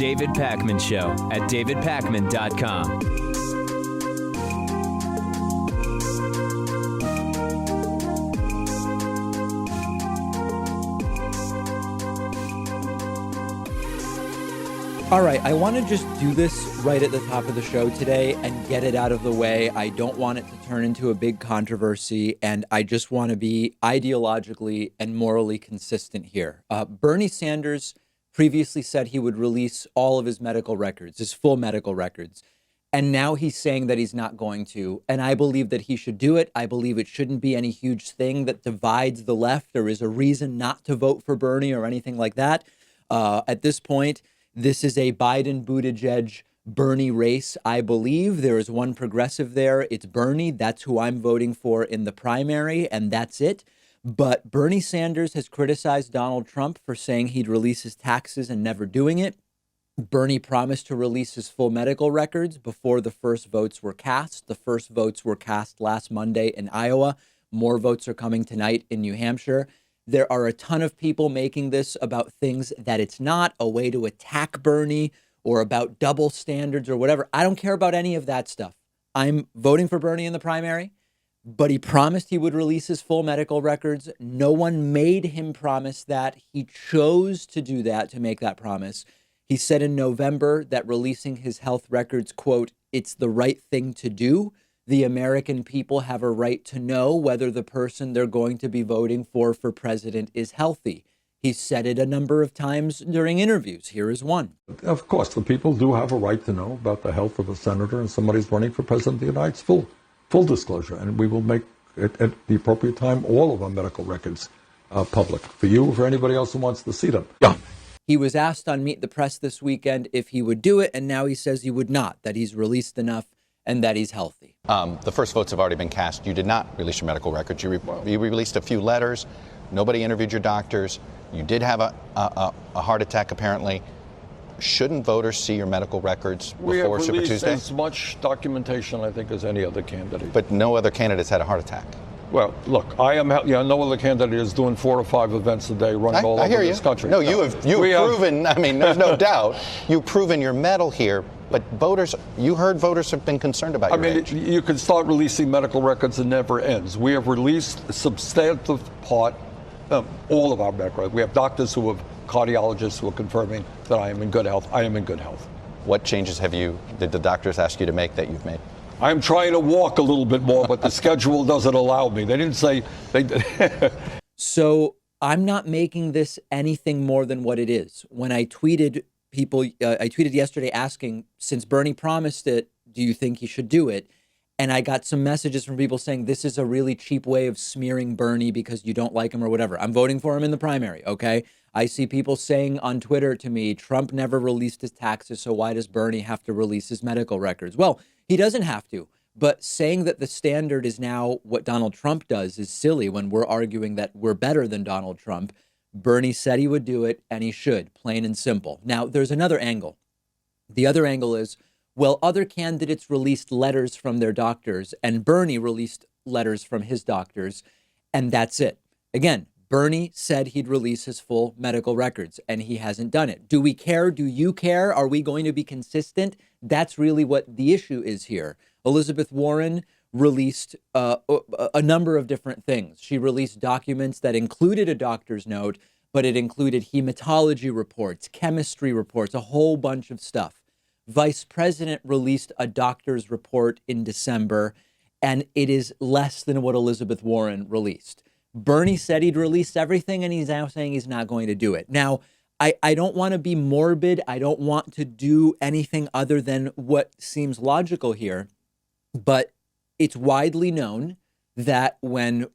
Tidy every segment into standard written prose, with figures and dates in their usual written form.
David Pakman Show at davidpakman.com. All right, I want to just do this right at the top of the show today and get it out of the way. I don't want it to turn into a big controversy, and I just want to be ideologically and morally consistent here. Bernie Sanders previously said he would release all of his medical records, his full medical records, and now he's saying that he's not going to, and I believe that he should do it. I believe it shouldn't be any huge thing that divides the left or is a reason not to vote for Bernie or anything like that. At this point, this is a Biden, Bernie race, I believe. There is one progressive there. It's Bernie. That's who I'm voting for in the primary, and that's it. But Bernie Sanders has criticized Donald Trump for saying he'd release his taxes and never doing it. Bernie promised to release his full medical records before the first votes were cast. The first votes were cast last Monday in Iowa. More votes are coming tonight in New Hampshire. There are a ton of people making this about things that it's not, a way to attack Bernie or about double standards or whatever. I don't care about any of that stuff. I'm voting for Bernie in the primary, but he promised he would release his full medical records. No one made him promise that. He chose to do that, to make that promise. He said in November that releasing his health records, quote, it's the right thing to do. The American people have a right to know whether the person they're going to be voting for president is healthy. He's said it a number of times during interviews. Here is one. Of course, the people do have a right to know about the health of a senator and somebody's running for president of the United States. Full disclosure. And we will make, at the appropriate time, all of our medical records public. For you or for anybody else who wants to see them. Yeah. He was asked on Meet the Press this weekend if he would do it, and now he says he would not, that he's released enough and that he's healthy. The first votes have already been cast. You did not release your medical records. You released a few letters. Nobody interviewed your doctors. You did have a heart attack, apparently. Shouldn't voters see your medical records before Super Tuesday? We have released as much documentation, I think, as any other candidate. But no other candidates had a heart attack. Well, look, no other candidate is doing 4 to 5 events a day running all over this country. No, you've proven, I mean, there's no doubt, you've proven your mettle here. But voters, you heard voters have been concerned about your age. You can start releasing medical records, it never ends. We have released a substantive part of all of our medical records. We have doctors cardiologists who are confirming that I am in good health. I am in good health. What changes did the doctors ask you to make that you've made? I'm trying to walk a little bit more, but the schedule doesn't allow me. They didn't say they did. So I'm not making this anything more than what it is. When I tweeted I tweeted yesterday asking, since Bernie promised it, do you think he should do it? And I got some messages from people saying this is a really cheap way of smearing Bernie because you don't like him or whatever. I'm voting for him in the primary, okay? I see people saying on Twitter to me, Trump never released his taxes, so why does Bernie have to release his medical records? Well, he doesn't have to. But saying that the standard is now what Donald Trump does is silly when we're arguing that we're better than Donald Trump. Bernie said he would do it, and he should, plain and simple. Now, there's another angle. The other angle is, well, other candidates released letters from their doctors, and Bernie released letters from his doctors, and that's it. Again, Bernie said he'd release his full medical records, and he hasn't done it. Do we care? Do you care? Are we going to be consistent? That's really what the issue is here. Elizabeth Warren released a number of different things. She released documents that included a doctor's note, but it included hematology reports, chemistry reports, a whole bunch of stuff. Vice President released a doctor's report in December, and it is less than what Elizabeth Warren released. Bernie said he'd release everything, and he's now saying he's not going to do it. Now, I don't want to be morbid. I don't want to do anything other than what seems logical here, but it's widely known that when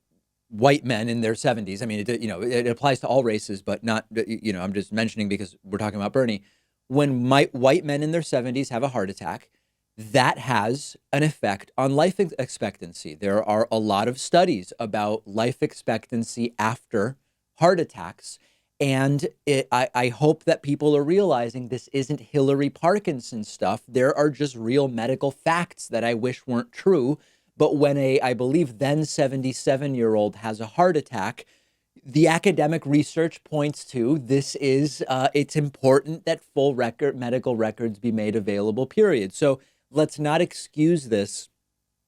white men in their 70s, I mean, it applies to all races, but not, I'm just mentioning because we're talking about Bernie. When white men in their 70s have a heart attack, that has an effect on life expectancy. There are a lot of studies about life expectancy after heart attacks. And I hope that people are realizing this isn't Hillary Parkinson stuff. There are just real medical facts that I wish weren't true. But when I believe then 77-year-old has a heart attack, the academic research points to this is it's important that full medical records be made available, period. So let's not excuse this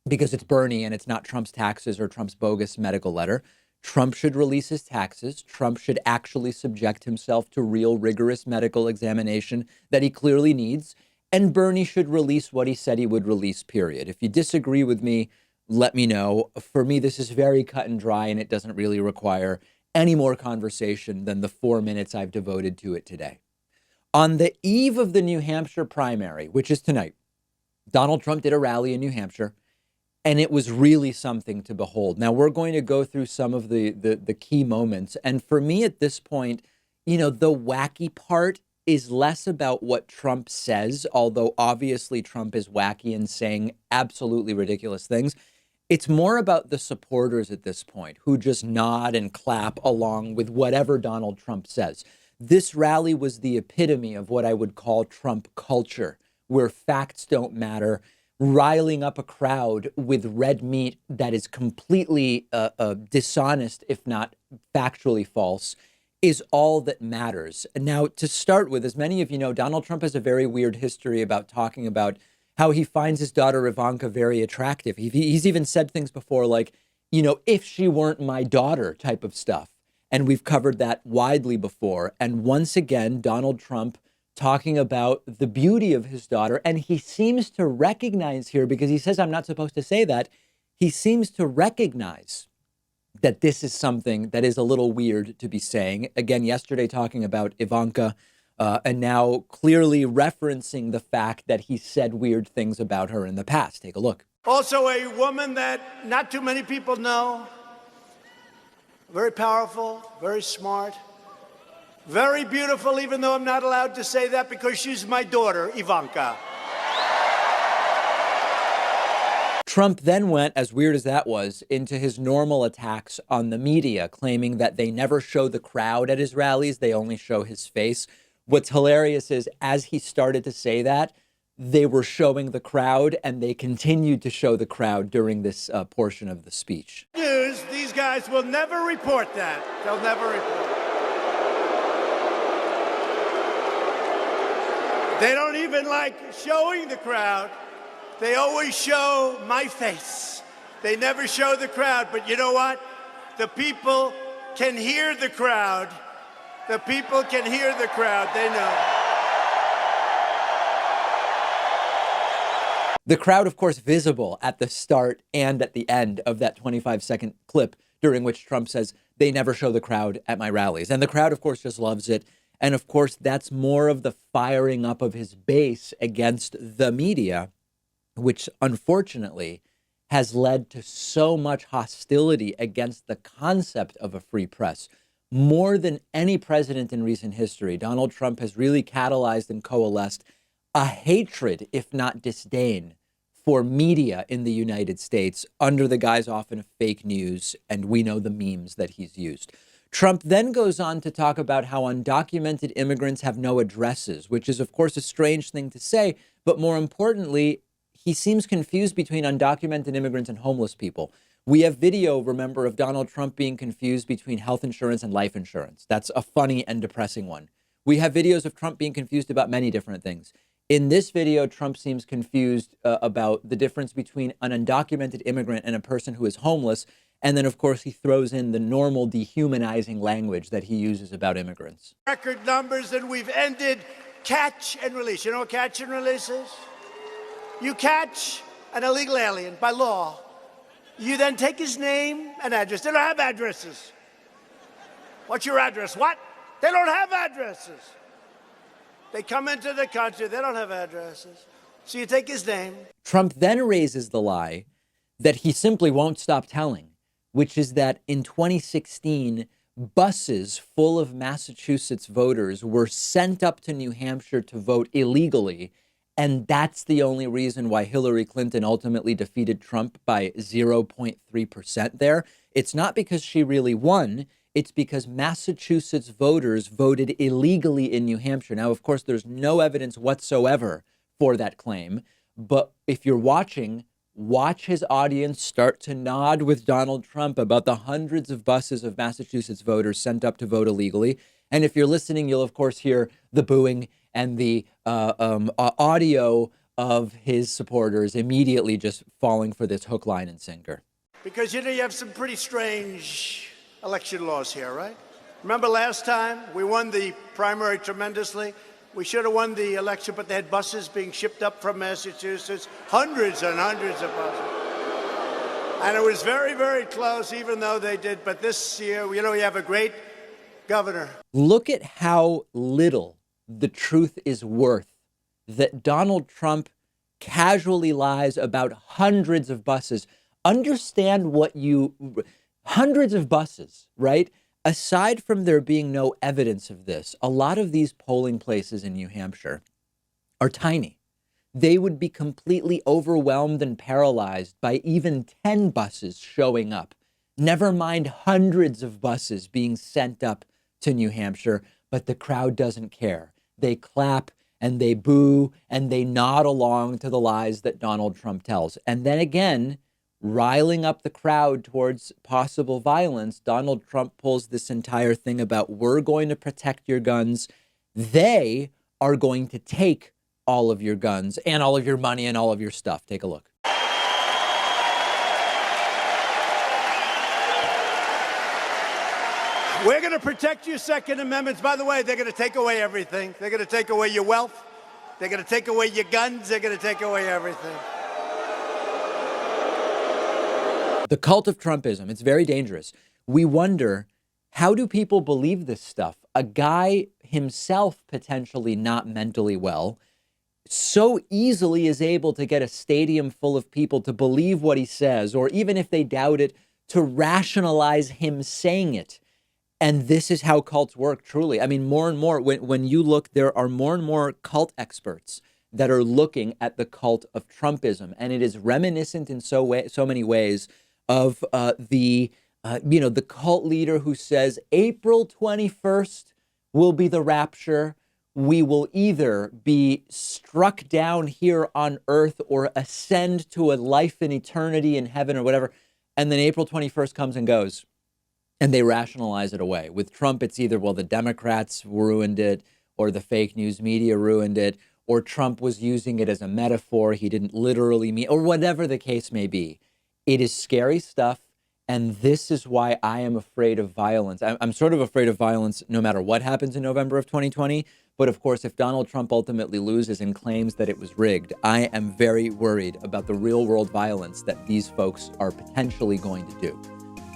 because it's Bernie and it's not Trump's taxes or Trump's bogus medical letter. Trump should release his taxes. Trump should actually subject himself to real rigorous medical examination that he clearly needs. And Bernie should release what he said he would release, period. If you disagree with me, let me know. For me, this is very cut and dry, and it doesn't really require any more conversation than the 4 minutes I've devoted to it today. On the eve of the New Hampshire primary, which is tonight, Donald Trump did a rally in New Hampshire, and it was really something to behold. Now, we're going to go through some of the key moments. And for me at this point, the wacky part is less about what Trump says, although obviously Trump is wacky and saying absolutely ridiculous things. It's more about the supporters at this point who just nod and clap along with whatever Donald Trump says. This rally was the epitome of what I would call Trump culture, where facts don't matter. Riling up a crowd with red meat that is completely dishonest, if not factually false, is all that matters. Now, to start with, as many of you know, Donald Trump has a very weird history about talking about how he finds his daughter Ivanka very attractive. He's even said things before like, if she weren't my daughter type of stuff. And we've covered that widely before. And once again, Donald Trump talking about the beauty of his daughter. And he seems to recognize here, because he says, I'm not supposed to say that. He seems to recognize that this is something that is a little weird to be saying. Again, yesterday talking about Ivanka, and now clearly referencing the fact that he said weird things about her in the past. Take a look. Also a woman that not too many people know. Very powerful, very smart, very beautiful, even though I'm not allowed to say that because she's my daughter, Ivanka. Trump then went, as weird as that was, into his normal attacks on the media, claiming that they never show the crowd at his rallies. They only show his face. What's hilarious is as he started to say that, they were showing the crowd and they continued to show the crowd during this portion of the speech. News, these guys will never report that. They'll never report it. They don't even like showing the crowd. They always show my face. They never show the crowd. But you know what? The people can hear the crowd. The people can hear the crowd. They know. The crowd, of course, visible at the start and at the end of that 25-second clip during which Trump says they never show the crowd at my rallies. And the crowd, of course, just loves it. And of course, that's more of the firing up of his base against the media, which unfortunately has led to so much hostility against the concept of a free press. More than any president in recent history, Donald Trump has really catalyzed and coalesced a hatred, if not disdain, for media in the United States under the guise often of fake news, and we know the memes that he's used. Trump then goes on to talk about how undocumented immigrants have no addresses, which is, of course, a strange thing to say, but more importantly, he seems confused between undocumented immigrants and homeless people. We have video, remember, of Donald Trump being confused between health insurance and life insurance. That's a funny and depressing one. We have videos of Trump being confused about many different things. In this video, Trump seems confused about the difference between an undocumented immigrant and a person who is homeless. And then, of course, he throws in the normal dehumanizing language that he uses about immigrants. Record numbers, and we've ended catch and release. You know what catch and release is? You catch an illegal alien by law. You then take his name and address. They don't have addresses. What's your address? What? They don't have addresses. They come into the country. They don't have addresses. So you take his name. Trump then raises the lie that he simply won't stop telling, which is that in 2016, buses full of Massachusetts voters were sent up to New Hampshire to vote illegally. And that's the only reason why Hillary Clinton ultimately defeated Trump by 0.3% there. It's not because she really won. It's because Massachusetts voters voted illegally in New Hampshire. Now, of course, there's no evidence whatsoever for that claim. But if you're watching, watch his audience start to nod with Donald Trump about the hundreds of buses of Massachusetts voters sent up to vote illegally. And if you're listening, you'll, of course, hear the booing and the audio of his supporters immediately just falling for this hook, line, and sinker. Because, you have some pretty strange election laws here, right? Remember last time we won the primary tremendously? We should have won the election, but they had buses being shipped up from Massachusetts, hundreds and hundreds of buses. And it was very, very close, even though they did. But this year, we have a great governor. Look at how little the truth is worth that Donald Trump casually lies about hundreds of buses. Understand hundreds of buses, right? Aside from there being no evidence of this, a lot of these polling places in New Hampshire are tiny. They would be completely overwhelmed and paralyzed by even 10 buses showing up. Never mind hundreds of buses being sent up to New Hampshire, but the crowd doesn't care. They clap and they boo and they nod along to the lies that Donald Trump tells. And then again, riling up the crowd towards possible violence, Donald Trump pulls this entire thing about we're going to protect your guns. They are going to take all of your guns and all of your money and all of your stuff. Take a look. We're going to protect your Second Amendments. By the way, they're going to take away everything. They're going to take away your wealth. They're going to take away your guns. They're going to take away everything. The cult of Trumpism, it's very dangerous. We wonder, how do people believe this stuff? A guy himself potentially not mentally well so easily is able to get a stadium full of people to believe what he says, or even if they doubt it, to rationalize him saying it. And this is how cults work, truly. I mean, more and more, when you look, there are more and more cult experts that are looking at the cult of Trumpism. And it is reminiscent in so many ways of the cult leader who says April 21st will be the rapture. We will either be struck down here on earth or ascend to a life in eternity in heaven or whatever. And then April 21st comes and goes and they rationalize it away. With Trump, it's either, well, the Democrats ruined it or the fake news media ruined it, or Trump was using it as a metaphor. He didn't literally mean, or whatever the case may be. It is scary stuff, and this is why I am afraid of violence. I'm sort of afraid of violence no matter what happens in November of 2020. But of course, if Donald Trump ultimately loses and claims that it was rigged, I am very worried about the real world violence that these folks are potentially going to do.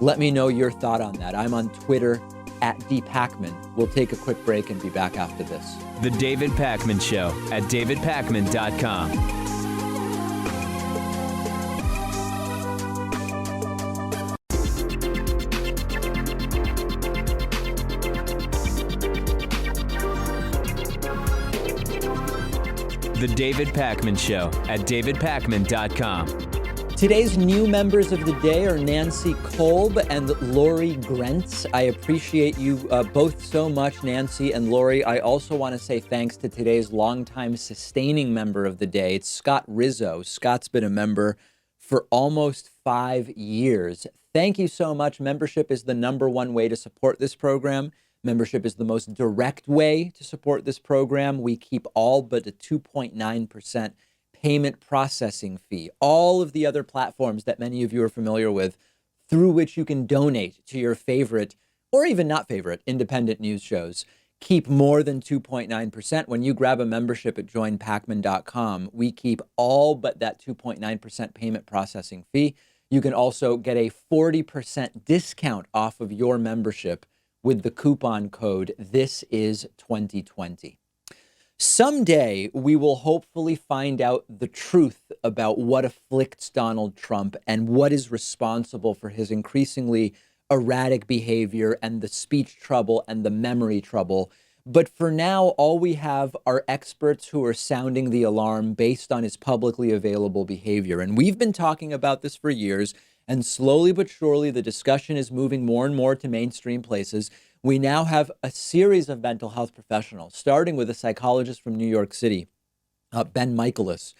Let me know your thought on that. I'm on Twitter @DPakman. We'll take a quick break and be back after this. The David Pakman Show at davidpakman.com. The David Pakman Show at davidpakman.com. Today's new members of the day are Nancy Kolb and Lori Grentz. I appreciate you both so much, Nancy and Lori. I also want to say thanks to today's longtime sustaining member of the day. It's Scott Rizzo. Scott's been a member for almost 5 years. Thank you so much. Membership is the number one way to support this program. Membership is the most direct way to support this program. We keep all but a 2.9% payment processing fee. All of the other platforms that many of you are familiar with, through which you can donate to your favorite, or even not favorite, independent news shows, keep more than 2.9%. When you grab a membership at joinpakman.com, we keep all but that 2.9% payment processing fee. You can also get a 40% discount off of your membership with the coupon code This Is 2020. Someday, we will hopefully find out the truth about what afflicts Donald Trump and what is responsible for his increasingly erratic behavior and the speech trouble and the memory trouble. But for now, all we have are experts who are sounding the alarm based on his publicly available behavior. And we've been talking about this for years. And slowly but surely, the discussion is moving more and more to mainstream places. We now have a series of mental health professionals, starting with a psychologist from New York City, Ben Michaelis,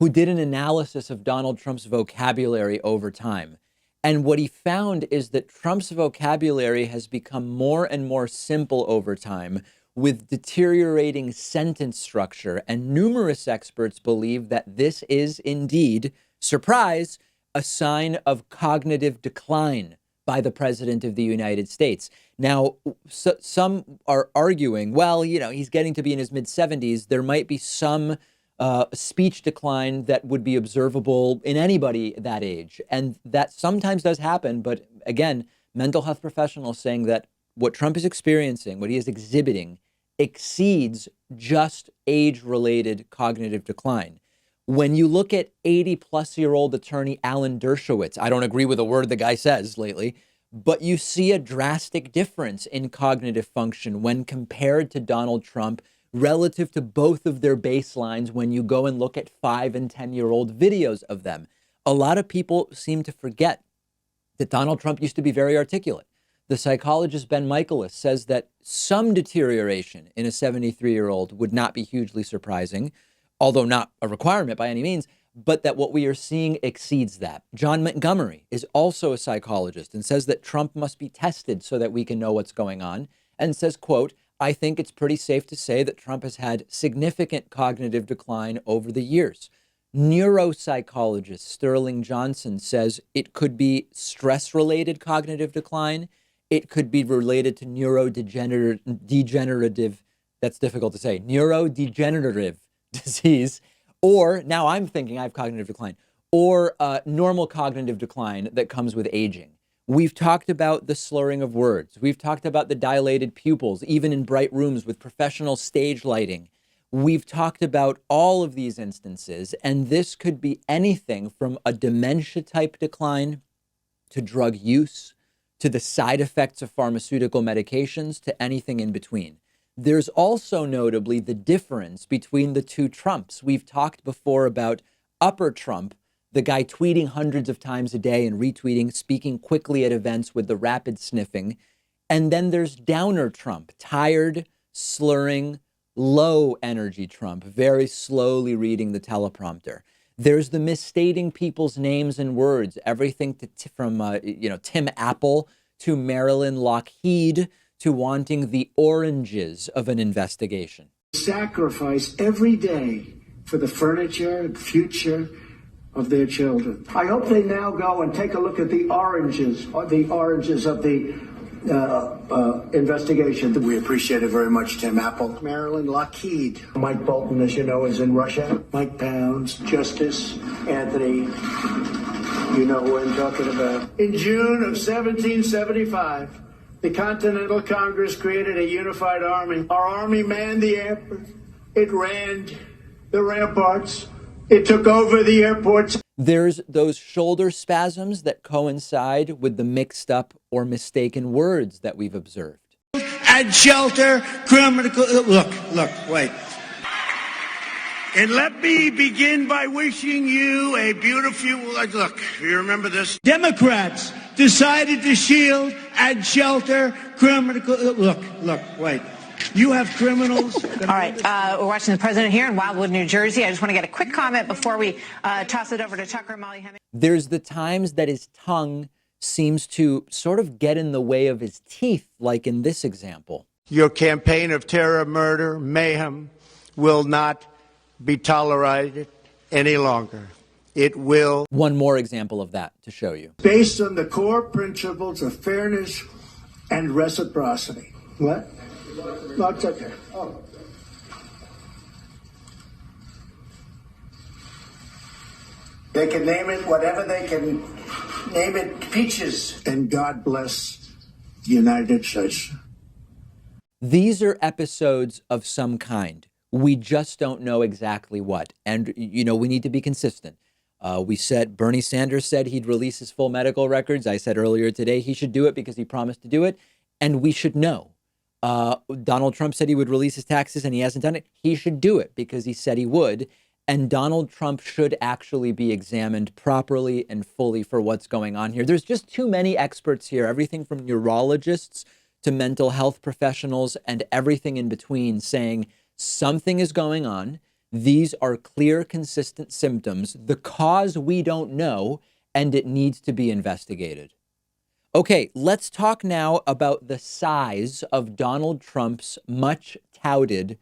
who did an analysis of Donald Trump's vocabulary over time. And what he found is that Trump's vocabulary has become more and more simple over time, with deteriorating sentence structure. And numerous experts believe that this is indeed, surprise, a sign of cognitive decline by the president of the United States. Now, some are arguing, well, you know, he's getting to be in his mid-70s. There might be some speech decline that would be observable in anybody that age. And that sometimes does happen. But again, mental health professionals saying that what Trump is experiencing, what he is exhibiting, exceeds just age-related cognitive decline. When you look at 80-plus-year-old attorney Alan Dershowitz, I don't agree with a word the guy says lately, but you see a drastic difference in cognitive function when compared to Donald Trump relative to both of their baselines when you go and look at 5 and 10-year-old videos of them. A lot of people seem to forget that Donald Trump used to be very articulate. The psychologist Ben Michaelis says that some deterioration in a 73-year-old would not be hugely surprising, although not a requirement by any means, but that what we are seeing exceeds that. John Montgomery is also a psychologist and says that Trump must be tested so that we can know what's going on, and says, quote, I think it's pretty safe to say that Trump has had significant cognitive decline over the years. Neuropsychologist Sterling Johnson says it could be stress-related cognitive decline. It could be related to neurodegenerative, that's difficult to say, neurodegenerative disease, or now I'm thinking I have cognitive decline, or normal cognitive decline that comes with aging. We've talked about the slurring of words. We've talked about the dilated pupils, even in bright rooms with professional stage lighting. We've talked about all of these instances, and this could be anything from a dementia-type decline to drug use, to the side effects of pharmaceutical medications, to anything in between. There's also notably the difference between the two Trumps. We've talked before about Upper Trump, the guy tweeting hundreds of times a day and retweeting, speaking quickly at events with the rapid sniffing. And then there's Downer Trump, tired, slurring, low energy Trump, very slowly reading the teleprompter. There's the misstating people's names and words, everything from Tim Apple to Marilyn Lockheed to wanting the oranges of an investigation. Sacrifice every day for the furniture and future of their children. I hope they now go and take a look at the oranges of the investigation. We appreciate it very much, Tim Apple. Marilyn Lockheed. Mike Bolton, as you know, is in Russia. Mike Pounds, Justice Anthony, you know who I'm talking about. In June of 1775, the Continental Congress created a unified army. Our army manned the airport. It ran the ramparts. It took over the airports. There's those shoulder spasms that coincide with the mixed up or mistaken words that we've observed. And shelter, criminal. Look, wait. And let me begin by wishing you a beautiful, look, you remember this? Democrats decided to shield and shelter criminal. Look, wait. You have criminals. All right. We're watching the president here in Wildwood, New Jersey. I just want to get a quick comment before we toss it over to Tucker and Molly Hemming. There's the times that his tongue seems to sort of get in the way of his teeth, like in this example. Your campaign of terror, murder, mayhem will not be tolerated any longer. It will. One more example of that to show you. Based on the core principles of fairness and reciprocity. What? No, it's okay. Oh. They can name it whatever they can name it, peaches. And God bless the United States. These are episodes of some kind. We just don't know exactly what. And, you know, we need to be consistent. We said Bernie Sanders said he'd release his full medical records. I said earlier today he should do it because he promised to do it. And we should know. Donald Trump said he would release his taxes and he hasn't done it. He should do it because he said he would. And Donald Trump should actually be examined properly and fully for what's going on here. There's just too many experts here, everything from neurologists to mental health professionals and everything in between saying something is going on. These are clear, consistent symptoms. The cause we don't know, and it needs to be investigated. Okay, let's talk now about the size of Donald Trump's much touted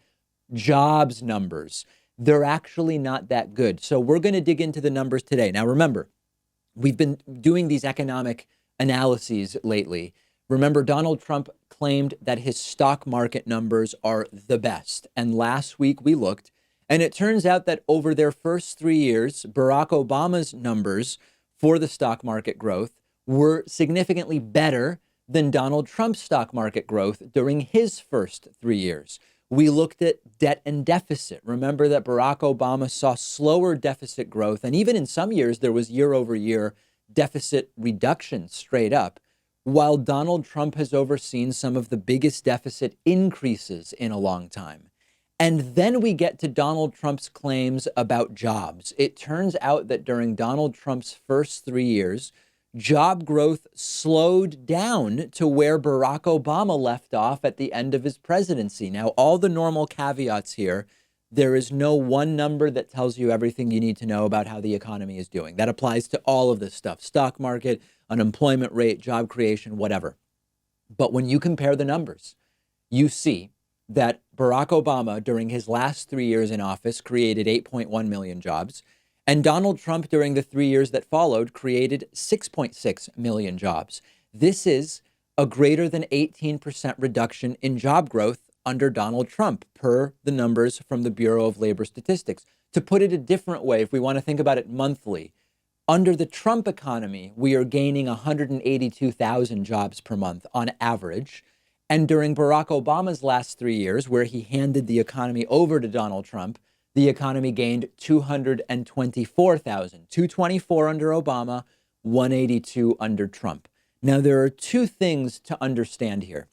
jobs numbers. They're actually not that good. So we're going to dig into the numbers today. Now, remember, we've been doing these economic analyses lately. Remember, Donald Trump claimed that his stock market numbers are the best. And last week we looked, and it turns out that over their first 3 years, Barack Obama's numbers for the stock market growth were significantly better than Donald Trump's stock market growth during his first 3 years. We looked at debt and deficit. Remember that Barack Obama saw slower deficit growth, and even in some years, there was year over year deficit reduction straight up, while Donald Trump has overseen some of the biggest deficit increases in a long time. And then we get to Donald Trump's claims about jobs. It turns out that during Donald Trump's first 3 years, job growth slowed down to where Barack Obama left off at the end of his presidency. Now, all the normal caveats here, there is no one number that tells you everything you need to know about how the economy is doing. That applies to all of this stuff: stock market, unemployment rate, job creation, whatever. But when you compare the numbers, you see that Barack Obama, during his last 3 years in office, created 8.1 million jobs. And Donald Trump, during the 3 years that followed, created 6.6 million jobs. This is a greater than 18% reduction in job growth under Donald Trump, per the numbers from the Bureau of Labor Statistics. To put it a different way, if we want to think about it monthly, under the Trump economy, we are gaining 182,000 jobs per month on average. And during Barack Obama's last 3 years, where he handed the economy over to Donald Trump, the economy gained 224,000, 224 under Obama, 182 under Trump. Now, there are two things to understand here.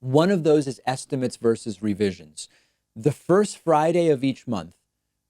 One of those is estimates versus revisions. The first Friday of each month,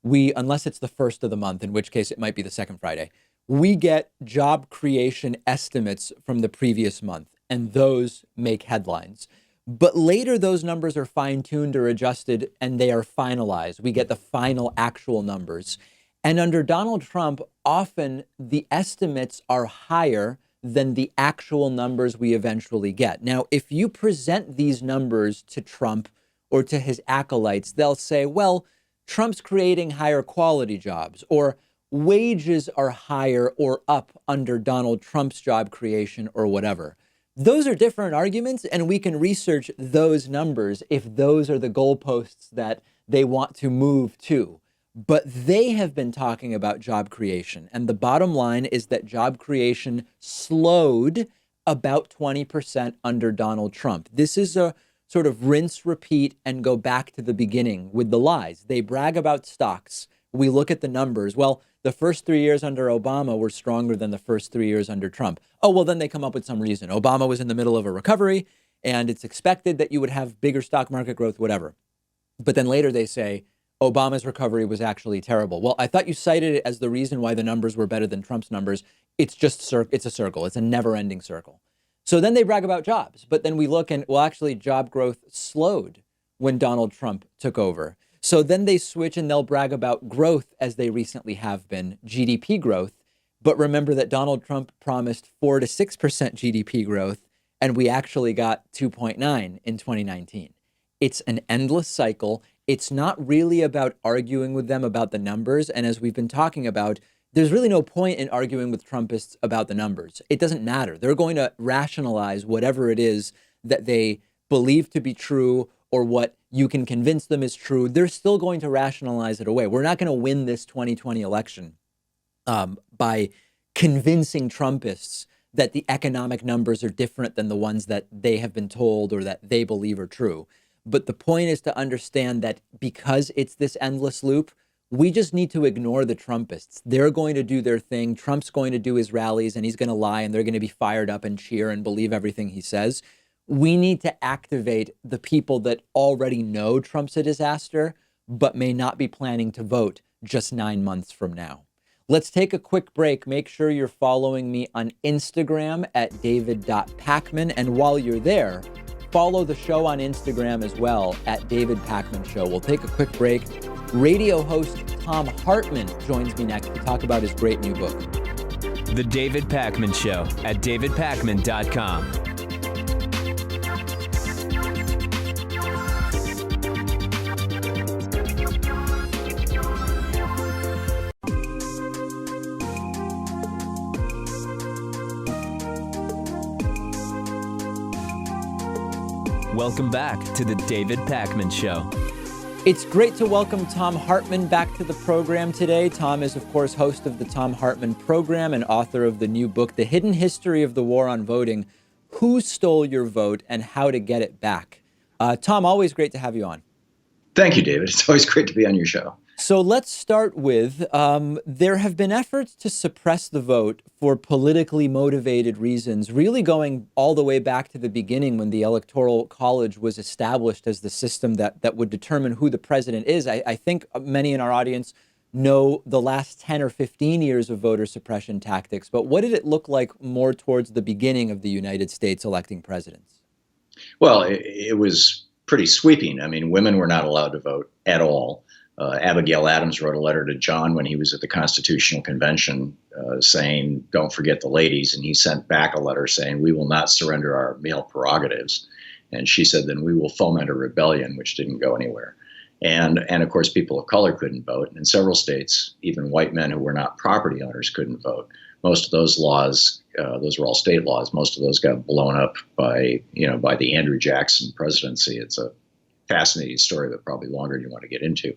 unless it's the first of the month, in which case it might be the second Friday, we get job creation estimates from the previous month, and those make headlines. But later, those numbers are fine-tuned or adjusted, and they are finalized. We get the final actual numbers. And under Donald Trump, often the estimates are higher than the actual numbers we eventually get. Now, if you present these numbers to Trump or to his acolytes, they'll say, well, Trump's creating higher quality jobs, or wages are higher or up under Donald Trump's job creation, or whatever. Those are different arguments, and we can research those numbers if those are the goalposts that they want to move to. But they have been talking about job creation. And the bottom line is that job creation slowed about 20% under Donald Trump. This is a sort of rinse, repeat, and go back to the beginning with the lies. They brag about stocks. We look at the numbers. Well, the first 3 years under Obama were stronger than the first 3 years under Trump. Oh, well, then they come up with some reason. Obama was in the middle of a recovery, and it's expected that you would have bigger stock market growth, whatever. But then later they say Obama's recovery was actually terrible. Well, I thought you cited it as the reason why the numbers were better than Trump's numbers. It's just it's a circle. It's a never-ending circle. So then they brag about jobs. But then we look and, well, actually, job growth slowed when Donald Trump took over. So then they switch and they'll brag about growth, as they recently have been, GDP growth. But remember that Donald Trump promised 4 to 6% GDP growth, and we actually got 2.9 in 2019. It's an endless cycle. It's not really about arguing with them about the numbers. And as we've been talking about, there's really no point in arguing with Trumpists about the numbers. It doesn't matter. They're going to rationalize whatever it is that they believe to be true, or what you can convince them is true. They're still going to rationalize it away. We're not going to win this 2020 election by convincing Trumpists that the economic numbers are different than the ones that they have been told or that they believe are true. But the point is to understand that because it's this endless loop, we just need to ignore the Trumpists. They're going to do their thing. Trump's going to do his rallies, and he's going to lie, and they're going to be fired up and cheer and believe everything he says. We need to activate the people that already know Trump's a disaster, but may not be planning to vote just 9 months from now. Let's take a quick break. Make sure you're following me on Instagram at david.pakman. And while you're there, follow the show on Instagram as well at David Pakman Show. We'll take a quick break. Radio host Tom Hartman joins me next to talk about his great new book. The David Pakman Show at davidpakman.com. Welcome back to the David Pakman Show. It's great to welcome Tom Hartman back to the program today. Tom is, of course, host of the Tom Hartman Program and author of the new book, The Hidden History of the War on Voting: Who Stole Your Vote and How to Get It Back. Tom, always great to have you on. Thank you, David. It's always great to be on your show. So let's start with, there have been efforts to suppress the vote for politically motivated reasons, really going all the way back to the beginning when the Electoral College was established as the system that would determine who the president is. I think many in our audience know the last 10 or 15 years of voter suppression tactics, but what did it look like more towards the beginning of the United States electing presidents? Well, it was pretty sweeping. I mean, women were not allowed to vote at all. Abigail Adams wrote a letter to John when he was at the Constitutional Convention saying, don't forget the ladies. And he sent back a letter saying, we will not surrender our male prerogatives. And she said, then we will foment a rebellion, which didn't go anywhere. And of course, people of color couldn't vote. And in several states, even white men who were not property owners couldn't vote. Most of those laws, those were all state laws. Most of those got blown up by the Andrew Jackson presidency. It's a fascinating story, but probably longer than you want to get into.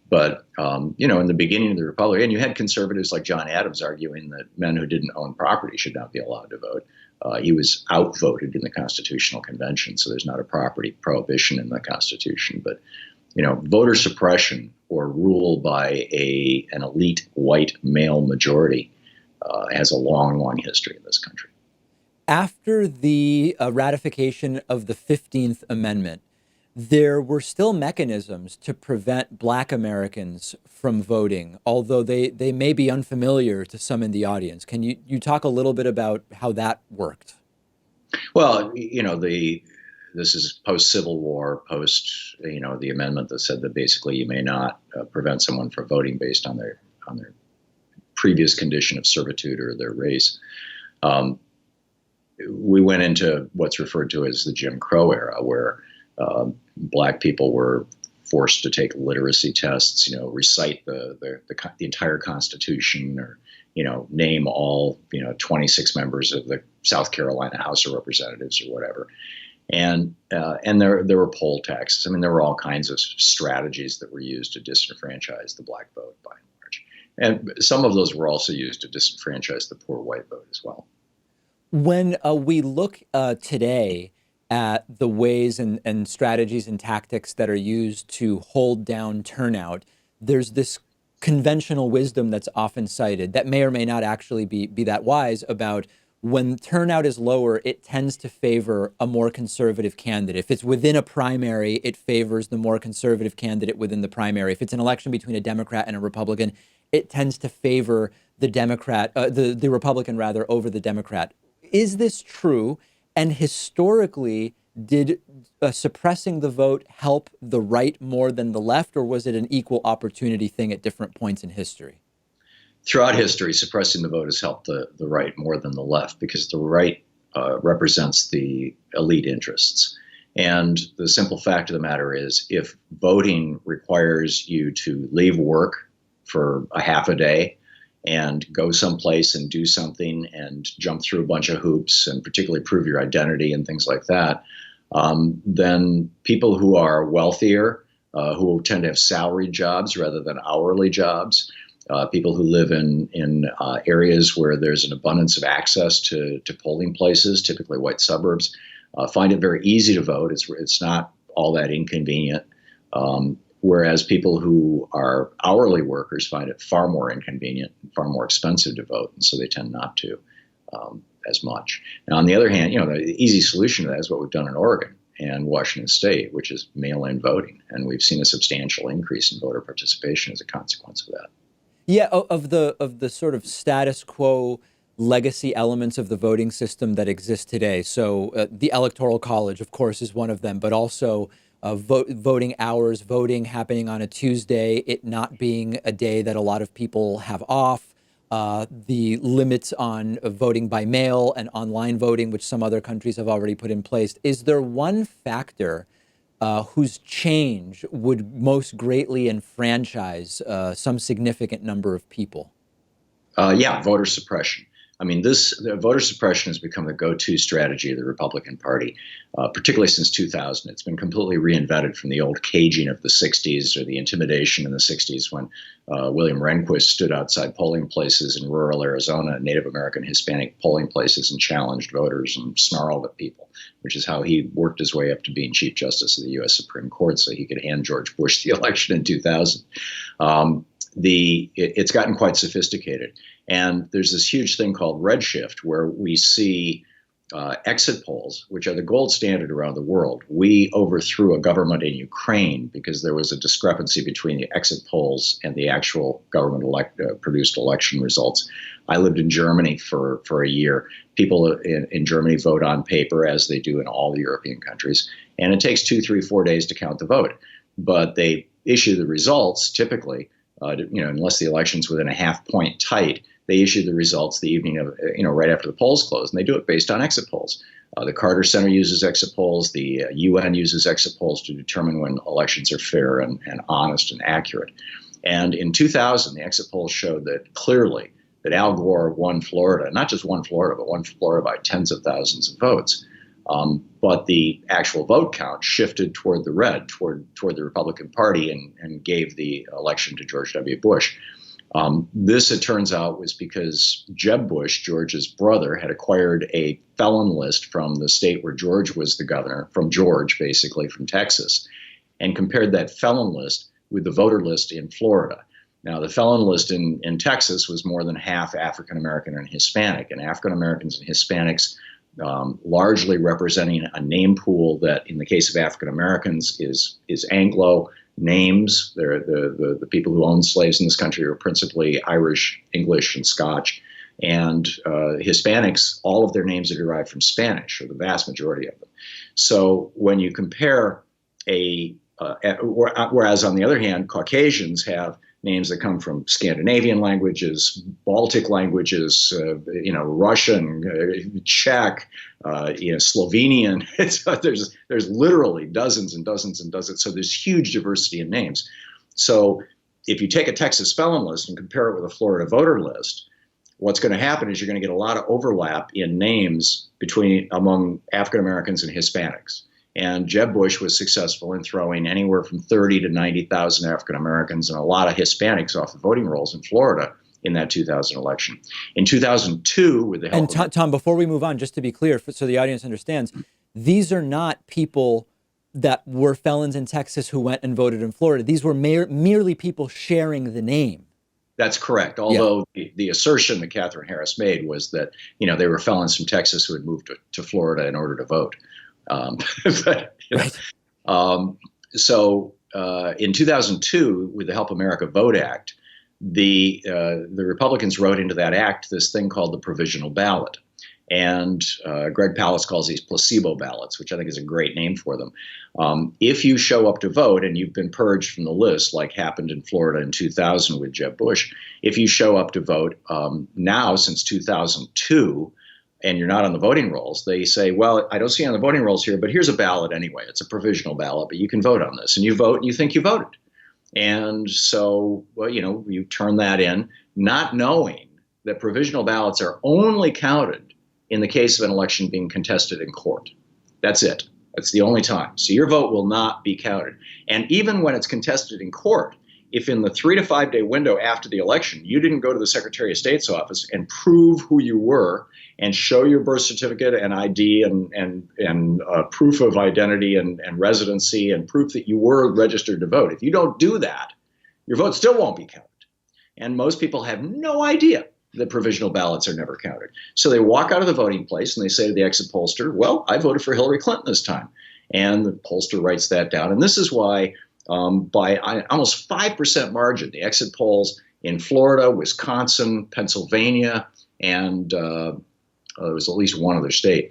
But, in the beginning of the Republic, and you had conservatives like John Adams arguing that men who didn't own property should not be allowed to vote. He was outvoted in the Constitutional Convention, so there's not a property prohibition in the Constitution. But, voter suppression or rule by an elite white male majority has a long, long history in this country. After the ratification of the 15th Amendment, there were still mechanisms to prevent Black Americans from voting, although they may be unfamiliar to some in the audience. Can you talk a little bit about how that worked? Well, this is post-Civil War, post, the amendment that said that basically you may not prevent someone from voting based on their previous condition of servitude or their race. We went into what's referred to as the Jim Crow era, where Black people were forced to take literacy tests, recite the entire Constitution, or name all 26 members of the South Carolina House of Representatives or whatever. And there were poll taxes. I mean, there were all kinds of strategies that were used to disenfranchise the Black vote by and large. And some of those were also used to disenfranchise the poor white vote as well. When we look today at the ways and strategies and tactics that are used to hold down turnout, there's this conventional wisdom that's often cited that may or may not actually be that wise about when turnout is lower, it tends to favor a more conservative candidate. If it's within a primary, it favors the more conservative candidate within the primary. If it's an election between a Democrat and a Republican, it tends to favor the the Republican rather, over the Democrat. Is this true? And historically, did suppressing the vote help the right more than the left, or was it an equal opportunity thing at different points in history? Throughout history, suppressing the vote has helped the right more than the left, because the right represents the elite interests. And the simple fact of the matter is, if voting requires you to leave work for a half a day and go someplace and do something and jump through a bunch of hoops and particularly prove your identity and things like that, then people who are wealthier, who tend to have salaried jobs rather than hourly jobs, people who live in areas where there's an abundance of access to polling places, typically white suburbs, find it very easy to vote. It's not all that inconvenient. Whereas people who are hourly workers find it far more inconvenient, far more expensive to vote, and so they tend not to as much. Now, on the other hand, the easy solution to that is what we've done in Oregon and Washington State, which is mail-in voting, and we've seen a substantial increase in voter participation as a consequence of that. Yeah, of the sort of status quo legacy elements of the voting system that exist today. So the Electoral College, of course, is one of them, but also voting hours, voting happening on a Tuesday, it not being a day that a lot of people have off, the limits on voting by mail and online voting, which some other countries have already put in place. Is there one factor whose change would most greatly enfranchise some significant number of people? Yeah, voter suppression. I mean, the voter suppression has become the go-to strategy of the Republican Party, particularly since 2000. It's been completely reinvented from the old caging of the 60s or the intimidation in the 60s when William Rehnquist stood outside polling places in rural Arizona, Native American, Hispanic polling places, and challenged voters and snarled at people, which is how he worked his way up to being Chief Justice of the U.S. Supreme Court so he could hand George Bush the election in 2000. It's gotten quite sophisticated. And there's this huge thing called redshift where we see exit polls, which are the gold standard around the world. We overthrew a government in Ukraine because there was a discrepancy between the exit polls and the actual government produced election results. I lived in Germany for a year. People in Germany vote on paper, as they do in all the European countries. And it takes 2, 3, 4 days to count the vote. But they issue the results typically, unless the election's within a half-point tight. They issue the results the evening of, right after the polls close, and they do it based on exit polls. The Carter Center uses exit polls. The UN uses exit polls to determine when elections are fair and honest and accurate. And in 2000, the exit polls showed that clearly that Al Gore won Florida, not just won Florida, but won Florida by tens of thousands of votes. But the actual vote count shifted toward the red, toward the Republican Party, and gave the election to George W. Bush. This, it turns out, was because Jeb Bush, George's brother, had acquired a felon list from the state where George was the governor, from George, basically, from Texas, and compared that felon list with the voter list in Florida. Now, the felon list in Texas was more than half African American and Hispanic, and African Americans and Hispanics largely representing a name pool that, in the case of African Americans, is Anglo names. They're the people who own slaves in this country are principally Irish, English, and Scotch. And Hispanics, all of their names are derived from Spanish, or the vast majority of them. So when you compare whereas on the other hand, Caucasians have names that come from Scandinavian languages, Baltic languages, Russian, Czech, Slovenian. There's literally dozens and dozens and dozens. So there's huge diversity in names. So if you take a Texas felon list and compare it with a Florida voter list, what's going to happen is you're going to get a lot of overlap in names among African Americans and Hispanics. And Jeb Bush was successful in throwing anywhere from 30 to 90,000 African Americans and a lot of Hispanics off the voting rolls in Florida in that 2000 election. In 2002, with the help of Tom, before we move on, just to be clear, so the audience understands, these are not people that were felons in Texas who went and voted in Florida. These were merely people sharing the name. That's correct. Although the assertion that Catherine Harris made was that they were felons from Texas who had moved to Florida in order to vote. So in 2002, with the Help America Vote Act, the Republicans wrote into that act this thing called the provisional ballot. And Greg Palast calls these placebo ballots, which I think is a great name for them. If you show up to vote and you've been purged from the list, like happened in Florida in 2000 with Jeb Bush, if you show up to vote now since 2002, and you're not on the voting rolls, they say, well, I don't see you on the voting rolls here, but here's a ballot anyway. It's a provisional ballot, but you can vote on this. And you vote and you think you voted. And so, you turn that in, not knowing that provisional ballots are only counted in the case of an election being contested in court. That's it. That's the only time. So your vote will not be counted. And even when it's contested in court, if in the 3 to 5 day window after the election, you didn't go to the Secretary of State's office and prove who you were and show your birth certificate and ID and proof of identity and residency and proof that you were registered to vote, if you don't do that, your vote still won't be counted. And most people have no idea that provisional ballots are never counted. So they walk out of the voting place and they say to the exit pollster, well, I voted for Hillary Clinton this time. And the pollster writes that down. And this is why by almost 5% margin, the exit polls in Florida, Wisconsin, Pennsylvania, and there was at least one other state,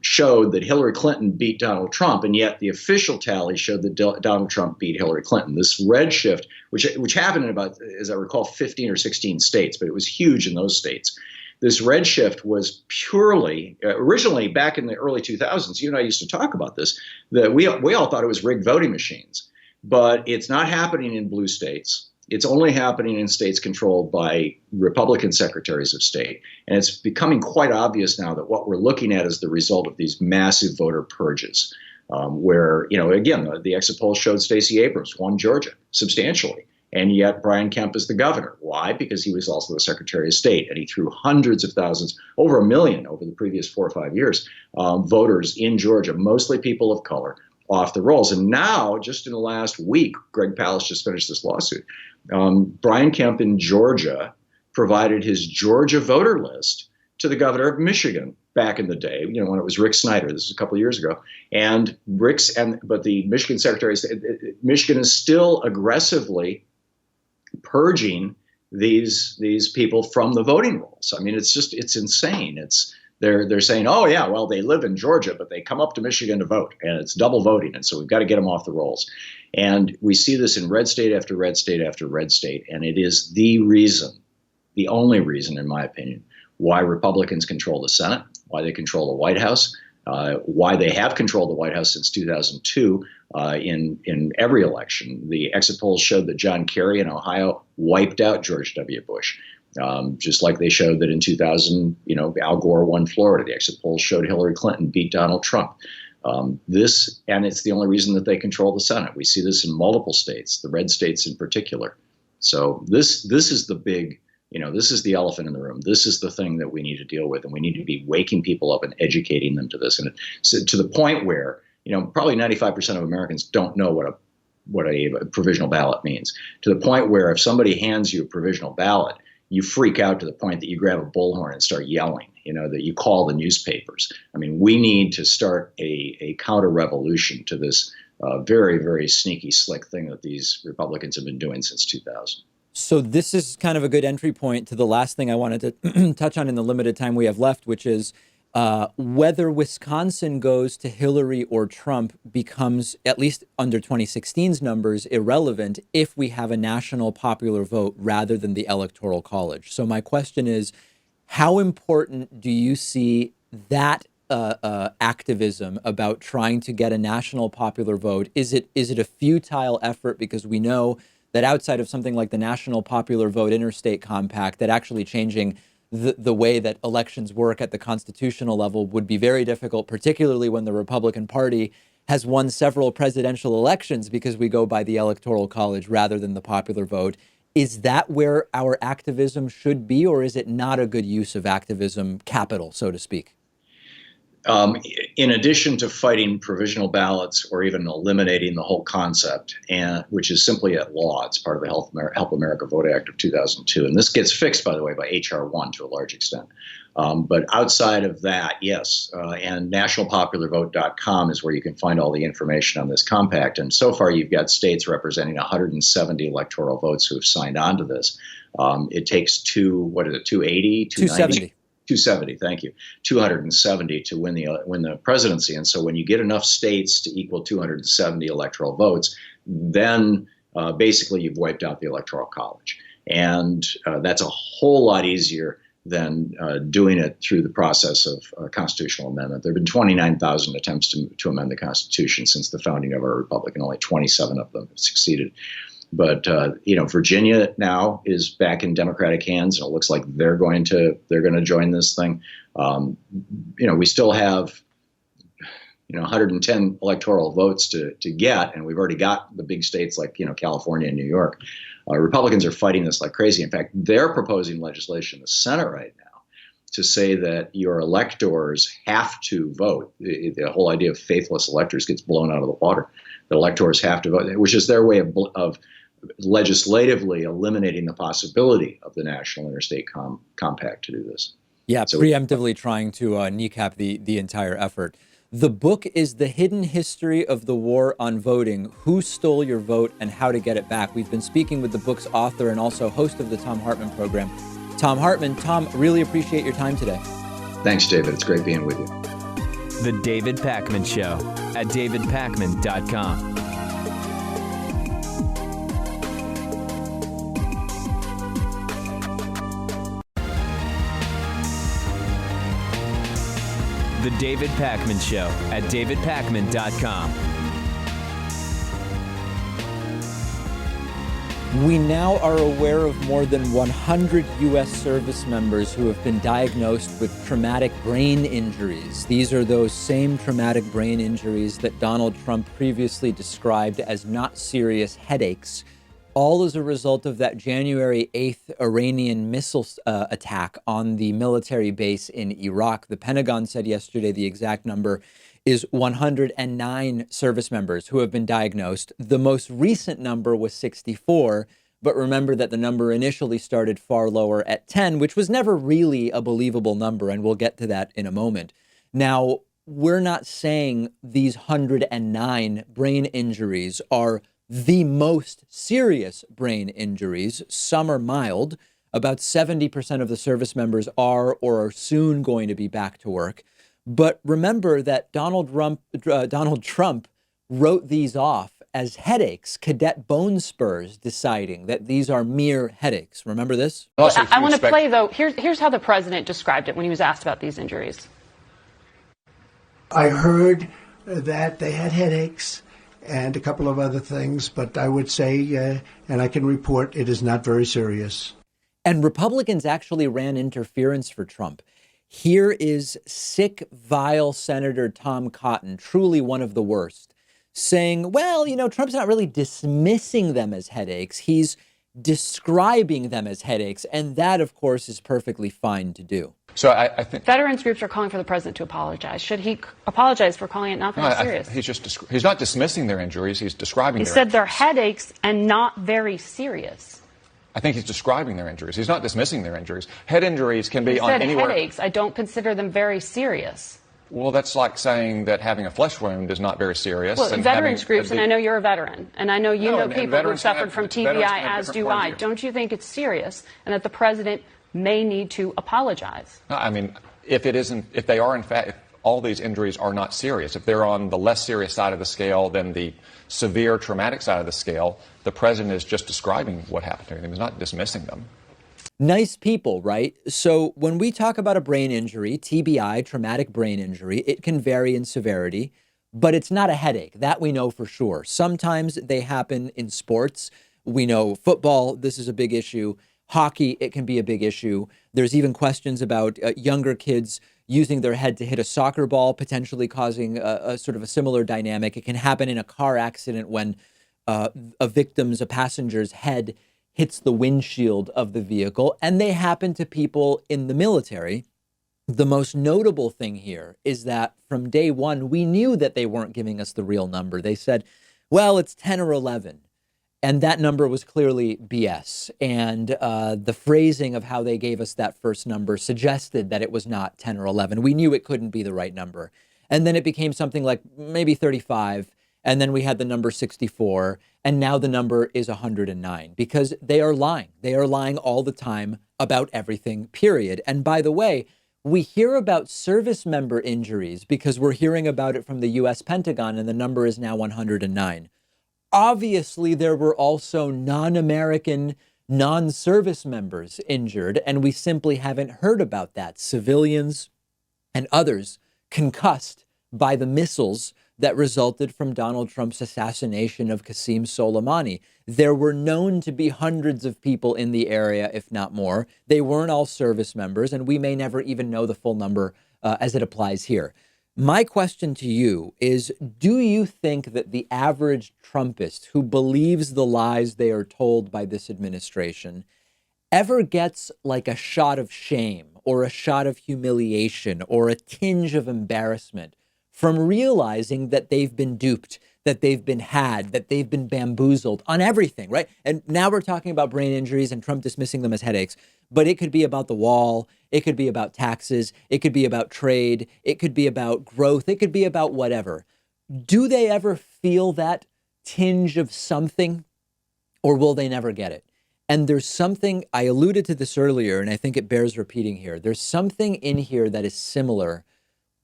showed that Hillary Clinton beat Donald Trump, and yet the official tally showed that Donald Trump beat Hillary Clinton. This redshift, which happened in about, as I recall, 15 or 16 states, but it was huge in those states. This redshift was purely, originally back in the early 2000s, you and I used to talk about this, that we all thought it was rigged voting machines. But it's not happening in blue states. It's only happening in states controlled by Republican secretaries of state. And it's becoming quite obvious now that what we're looking at is the result of these massive voter purges, where, again, the exit polls showed Stacey Abrams won Georgia substantially. And yet Brian Kemp is the governor. Why? Because he was also the Secretary of State, and he threw hundreds of thousands, over 1 million over the previous 4 or 5 years, voters in Georgia, mostly people of color, off the rolls. And now, just in the last week, Greg Palast just finished this lawsuit. Brian Kemp in Georgia provided his Georgia voter list to the governor of Michigan back in the day, when it was Rick Snyder. This is a couple of years ago. But the Michigan Secretary said Michigan is still aggressively purging these people from the voting rolls. I mean, it's insane. They're saying, oh, yeah, well, they live in Georgia, but they come up to Michigan to vote, and it's double voting. And so we've got to get them off the rolls. And we see this in red state after red state after red state. And it is the only reason, in my opinion, why Republicans control the Senate, why they control the White House, why they have controlled the White House since 2002 in every election. The exit polls showed that John Kerry in Ohio wiped out George W. Bush. Just like they showed that in 2000, Al Gore won Florida. The exit polls showed Hillary Clinton beat Donald Trump. And it's the only reason that they control the Senate. We see this in multiple states, the red states in particular. So this is the big, this is the elephant in the room. This is the thing that we need to deal with, and we need to be waking people up and educating them to this. And to the point where, probably 95% of Americans don't know what a provisional ballot means. To the point where if somebody hands you a provisional ballot, you freak out to the point that you grab a bullhorn and start yelling, that you call the newspapers. I mean, we need to start a counter-revolution to this very, very sneaky, slick thing that these Republicans have been doing since 2000. So this is kind of a good entry point to the last thing I wanted to touch on in the limited time we have left, which is whether Wisconsin goes to Hillary or Trump becomes, at least under 2016's numbers, irrelevant if we have a national popular vote rather than the Electoral College. So my question is, how important do you see that activism about trying to get a national popular vote? Is it a futile effort? Because we know that outside of something like the National Popular Vote Interstate Compact, that actually changing the way that elections work at the constitutional level would be very difficult, particularly when the Republican Party has won several presidential elections because we go by the Electoral College rather than the popular vote. Is that where our activism should be, or is it not a good use of activism capital, so to speak? In addition to fighting provisional ballots or even eliminating the whole concept, which is simply at law, it's part of the Help America Vote Act of 2002. And this gets fixed, by the way, by H.R. 1 to a large extent. But outside of that, yes. And nationalpopularvote.com is where you can find all the information on this compact. And so far, you've got states representing 170 electoral votes who have signed on to this. It takes 280, 290? 270, thank you. 270 to win the presidency. And so when you get enough states to equal 270 electoral votes, then basically you've wiped out the Electoral College. And that's a whole lot easier than doing it through the process of constitutional amendment. There have been 29,000 attempts to amend the Constitution since the founding of our republic, and only 27 of them have succeeded. But Virginia now is back in Democratic hands, and it looks like they're going to join this thing. We still have 110 electoral votes to get, and we've already got the big states like California and New York. Republicans are fighting this like crazy. In fact, they're proposing legislation in the Senate right now to say that your electors have to vote. The whole idea of faithless electors gets blown out of the water. The electors have to vote, which is their way of legislatively eliminating the possibility of the National Interstate Compact to do this. Yeah, so preemptively trying to kneecap the entire effort. The book is The Hidden History of the War on Voting, Who Stole Your Vote and How to Get It Back. We've been speaking with the book's author and also host of the Thom Hartmann program, Thom Hartmann. Tom, really appreciate your time today. Thanks, David. It's great being with you. The David Pakman Show at davidpakman.com. The David Pakman Show at davidpakman.com. We now are aware of more than 100 U.S. service members who have been diagnosed with traumatic brain injuries. These are those same traumatic brain injuries that Donald Trump previously described as not serious headaches, all as a result of that January 8th Iranian missile attack on the military base in Iraq. The Pentagon said yesterday the exact number is 109 service members who have been diagnosed. The most recent number was 64, but remember that the number initially started far lower at 10, which was never really a believable number, and we'll get to that in a moment. Now, we're not saying these 109 brain injuries are the most serious brain injuries. Some are mild. About 70% of the service members are or are soon going to be back to work. But remember that Donald Trump wrote these off as headaches, cadet bone spurs, deciding that these are mere headaches. Remember this? I want to play, though. Here's how the president described it when he was asked about these injuries. I heard that they had headaches and a couple of other things, but I would say, and I can report, it is not very serious. And Republicans actually ran interference for Trump. Here is sick, vile Senator Tom Cotton, truly one of the worst, saying, well, Trump's not really dismissing them as headaches. He's describing them as headaches. And that, of course, is perfectly fine to do. So I think veterans groups are calling for the president to apologize. Should he apologize for calling it not very serious? He's not dismissing their injuries. He's describing He said they're headaches and not very serious. I think he's describing their injuries. He's not dismissing their injuries. Head injuries can be He on said anywhere. Headaches. I don't consider them very serious. Well, that's like saying that having a flesh wound is not very serious. Well, veterans groups, and I know you're a veteran, and I know you know people who suffered from TBI, as do I. Don't you think it's serious and that the president may need to apologize? No, I mean, if they are in fact, if all these injuries are not serious, if they're on the less serious side of the scale than the severe traumatic side of the scale, the president is just describing what happened to him. He's not dismissing them. Nice people, right? So when we talk about a brain injury, TBI, traumatic brain injury, it can vary in severity, but it's not a headache. That we know for sure. Sometimes they happen in sports. We know football, this is a big issue. Hockey, it can be a big issue. There's even questions about younger kids using their head to hit a soccer ball, potentially causing a sort of a similar dynamic. It can happen in a car accident when a passenger's head hits the windshield of the vehicle, and they happen to people in the military. The most notable thing here is that from day one, we knew that they weren't giving us the real number. They said, well, it's 10 or 11. And that number was clearly BS. And the phrasing of how they gave us that first number suggested that it was not 10 or 11. We knew it couldn't be the right number. And then it became something like maybe 35. And then we had the number 64. And now the number is 109 because they are lying. They are lying all the time about everything, period. And by the way, we hear about service member injuries because we're hearing about it from the U.S. Pentagon, and the number is now 109. Obviously, there were also non-American, non-service members injured, and we simply haven't heard about that. Civilians and others concussed by the missiles that resulted from Donald Trump's assassination of Qasem Soleimani. There were known to be hundreds of people in the area, if not more. They weren't all service members, and we may never even know the full number as it applies here. My question to you is, do you think that the average Trumpist who believes the lies they are told by this administration ever gets like a shot of shame or a shot of humiliation or a tinge of embarrassment from realizing that they've been duped, that they've been had, that they've been bamboozled on everything, right? And now we're talking about brain injuries and Trump dismissing them as headaches, but it could be about the wall. It could be about taxes. It could be about trade. It could be about growth. It could be about whatever. Do they ever feel that tinge of something, or will they never get it? And there's something, I alluded to this earlier, and I think it bears repeating here. There's something in here that is similar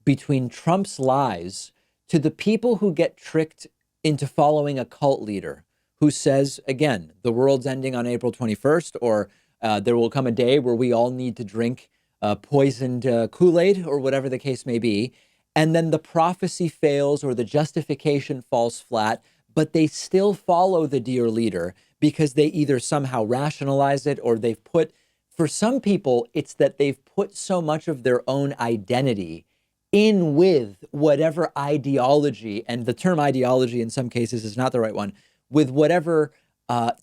between Trump's lies to the people who get tricked into following a cult leader who says, again, the world's ending on April 21st, or there will come a day where we all need to drink poisoned Kool-Aid, or whatever the case may be. And then the prophecy fails or the justification falls flat, but they still follow the dear leader because they either somehow rationalize it, or they've put, for some people, it's that they've put so much of their own identity in with whatever ideology, and the term ideology in some cases is not the right one, with whatever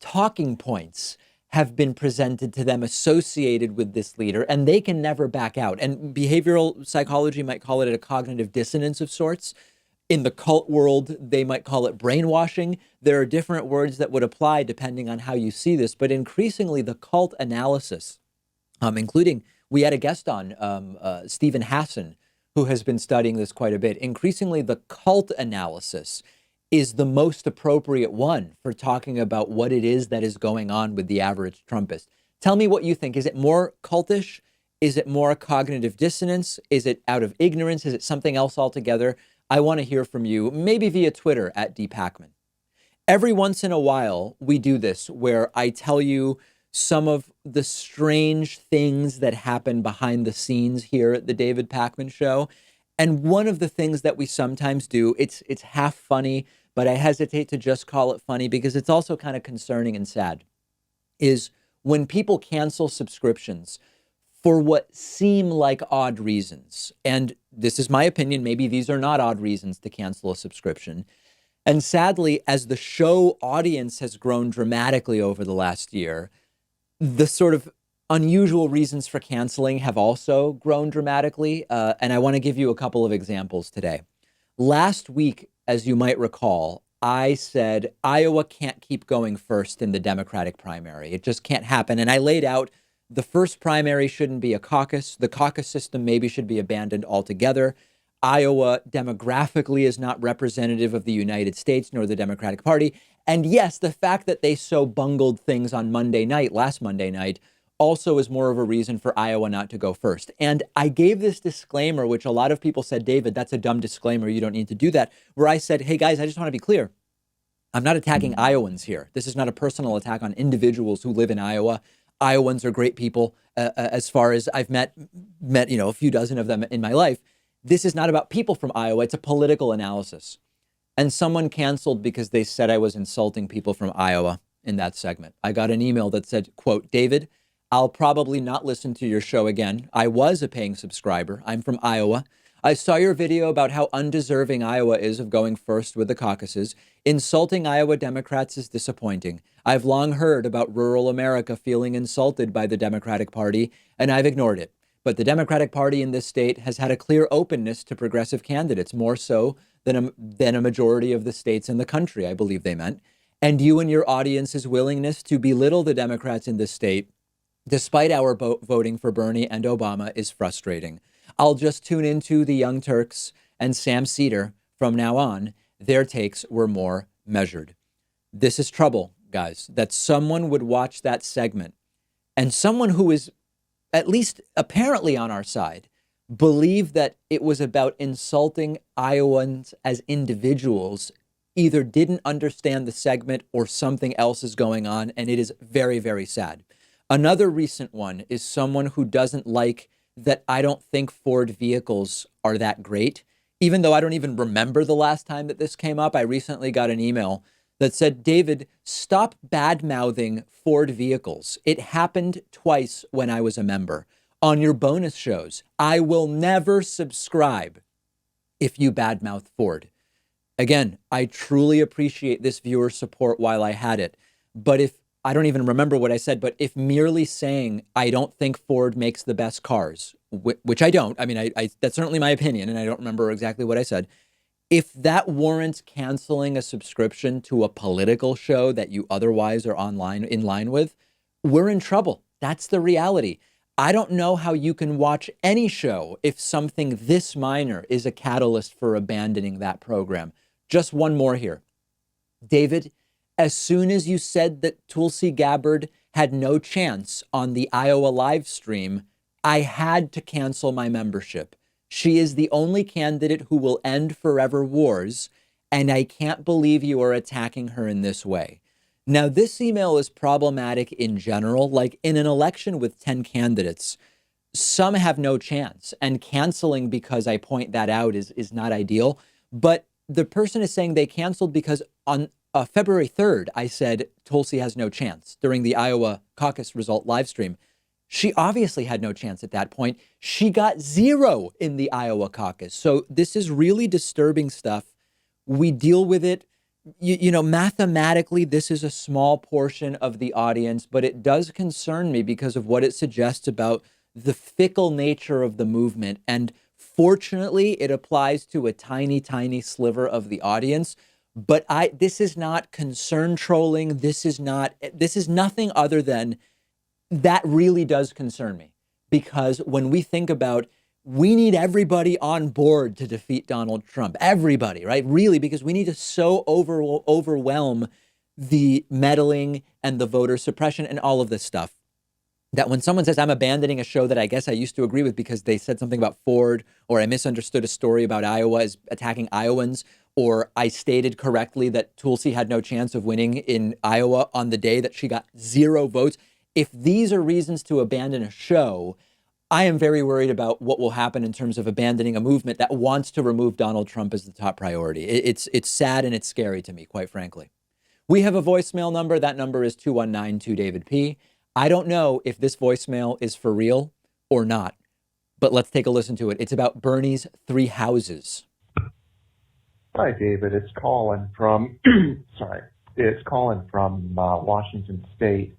talking points have been presented to them associated with this leader, and they can never back out. And behavioral psychology might call it a cognitive dissonance of sorts. In the cult world, they might call it brainwashing. There are different words that would apply depending on how you see this, but increasingly the cult analysis, including, we had a guest on, Stephen Hassan, who has been studying this quite a bit. Increasingly, the cult analysis is the most appropriate one for talking about what it is that is going on with the average Trumpist. Tell me what you think. Is it more cultish? Is it more cognitive dissonance? Is it out of ignorance? Is it something else altogether? I want to hear from you, maybe via Twitter at @DPakman. Every once in a while, we do this where I tell you some of the strange things that happen behind the scenes here at the David Pakman Show. And one of the things that we sometimes do, it's half funny, but I hesitate to just call it funny because it's also kind of concerning and sad, is when people cancel subscriptions for what seem like odd reasons. And this is my opinion. Maybe these are not odd reasons to cancel a subscription. And sadly, as the show audience has grown dramatically over the last year, the sort of unusual reasons for canceling have also grown dramatically. And I want to give you a couple of examples today. Last week, as you might recall, I said Iowa can't keep going first in the Democratic primary. It just can't happen. And I laid out the first primary shouldn't be a caucus. The caucus system maybe should be abandoned altogether. Iowa demographically is not representative of the United States nor the Democratic Party. And yes, the fact that they so bungled things on last Monday night, also is more of a reason for Iowa not to go first. And I gave this disclaimer, which a lot of people said, David, that's a dumb disclaimer. You don't need to do that. Where I said, hey, guys, I just want to be clear. I'm not attacking Iowans here. This is not a personal attack on individuals who live in Iowa. Iowans are great people. As far as I've met, a few dozen of them in my life. This is not about people from Iowa. It's a political analysis. And someone canceled because they said I was insulting people from Iowa in that segment. I got an email that said, quote, David, I'll probably not listen to your show again. I was a paying subscriber. I'm from Iowa. I saw your video about how undeserving Iowa is of going first with the caucuses. Insulting Iowa Democrats is disappointing. I've long heard about rural America feeling insulted by the Democratic Party, and I've ignored it. But the Democratic Party in this state has had a clear openness to progressive candidates, more so than a majority of the states in the country, I believe they meant. And you and your audience's willingness to belittle the Democrats in this state, despite our voting for Bernie and Obama, is frustrating. I'll just tune into the Young Turks and Sam Cedar from now on. Their takes were more measured. This is trouble, guys, that someone would watch that segment and someone who is at least apparently on our side believe that it was about insulting Iowans as individuals, either didn't understand the segment or something else is going on. And it is very, very sad. Another recent one is someone who doesn't like that I don't think Ford vehicles are that great. Even though I don't even remember the last time that this came up, I recently got an email that said, David, stop bad-mouthing Ford vehicles. It happened twice when I was a member. On your bonus shows, I will never subscribe if you badmouth Ford. Again, I truly appreciate this viewer support while I had it. But if I don't even remember what I said, but if merely saying I don't think Ford makes the best cars, which I don't, I mean, that's certainly my opinion, and I don't remember exactly what I said. If that warrants canceling a subscription to a political show that you otherwise are in line with, we're in trouble. That's the reality. I don't know how you can watch any show if something this minor is a catalyst for abandoning that program. Just one more here. David, as soon as you said that Tulsi Gabbard had no chance on the Iowa live stream, I had to cancel my membership. She is the only candidate who will end forever wars, and I can't believe you are attacking her in this way. Now, this email is problematic in general. Like in an election with 10 candidates, some have no chance, and canceling because I point that out is not ideal. But the person is saying they canceled because on February 3rd, I said Tulsi has no chance during the Iowa caucus result live stream. She obviously had no chance at that point. She got 0 in the Iowa caucus. So this is really disturbing stuff. We deal with it. You know, mathematically, this is a small portion of the audience, but it does concern me because of what it suggests about the fickle nature of the movement. And fortunately, it applies to a tiny, tiny sliver of the audience. But this is not concern trolling. This is nothing other than that really does concern me, because when we think about, we need everybody on board to defeat Donald Trump, everybody, right? Really, because we need to so overwhelm the meddling and the voter suppression and all of this stuff, that when someone says I'm abandoning a show that I guess I used to agree with because they said something about Ford, or I misunderstood a story about Iowa as attacking Iowans, or I stated correctly that Tulsi had no chance of winning in Iowa on the day that she got 0 votes. If these are reasons to abandon a show, I am very worried about what will happen in terms of abandoning a movement that wants to remove Donald Trump as the top priority. It's sad and it's scary to me, quite frankly. We have a voicemail number. That number is 219-2-DAVID-P. I don't know if this voicemail is for real or not, but let's take a listen to it. It's about Bernie's 3 houses. Hi, David. It's Colin from, Washington State.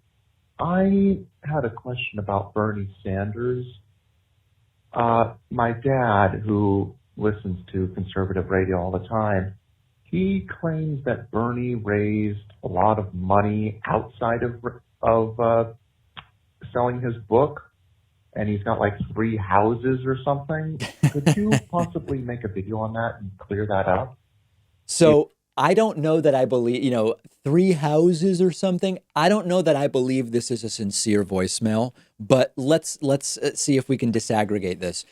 I had a question about Bernie Sanders. My dad, who listens to conservative radio all the time, he claims that Bernie raised a lot of money outside of selling his book, and he's got like 3 houses or something. Could you possibly make a video on that and clear that up? So I don't know that I believe, 3 houses or something. I don't know that I believe this is a sincere voicemail, but let's see if we can disaggregate this.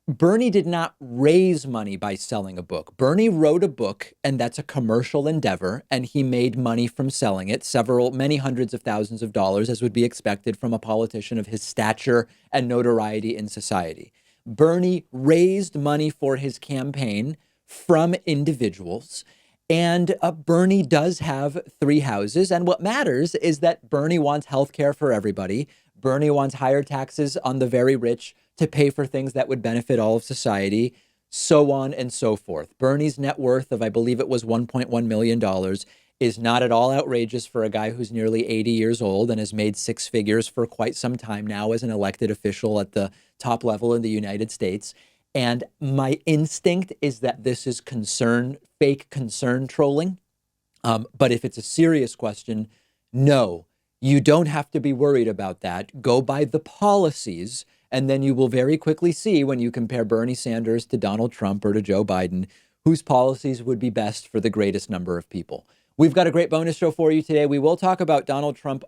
Bernie did not raise money by selling a book. Bernie wrote a book, and that's a commercial endeavor, and he made money from selling it, many hundreds of thousands of dollars, as would be expected from a politician of his stature and notoriety in society. Bernie raised money for his campaign from individuals, and Bernie does have 3 houses. And what matters is that Bernie wants health care for everybody. Bernie wants higher taxes on the very rich to pay for things that would benefit all of society, so on and so forth. Bernie's net worth of, I believe it was $1.1 million, is not at all outrageous for a guy who's nearly 80 years old and has made 6 figures for quite some time now as an elected official at the top level in the United States. And my instinct is that this is fake concern trolling. But if it's a serious question, no, you don't have to be worried about that. Go by the policies, and then you will very quickly see, when you compare Bernie Sanders to Donald Trump or to Joe Biden, whose policies would be best for the greatest number of people. We've got a great bonus show for you today. We will talk about Donald Trump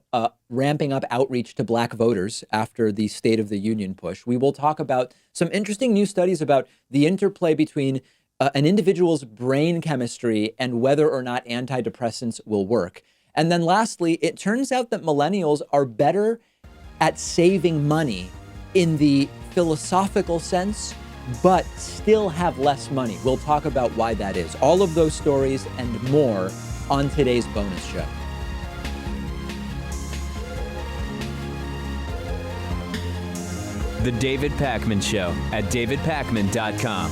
ramping up outreach to black voters after the State of the Union push. We will talk about some interesting new studies about the interplay between an individual's brain chemistry and whether or not antidepressants will work. And then lastly, it turns out that millennials are better at saving money in the philosophical sense, but still have less money. We'll talk about why that is. All of those stories and more on today's bonus show. The David Pakman Show at davidpakman.com.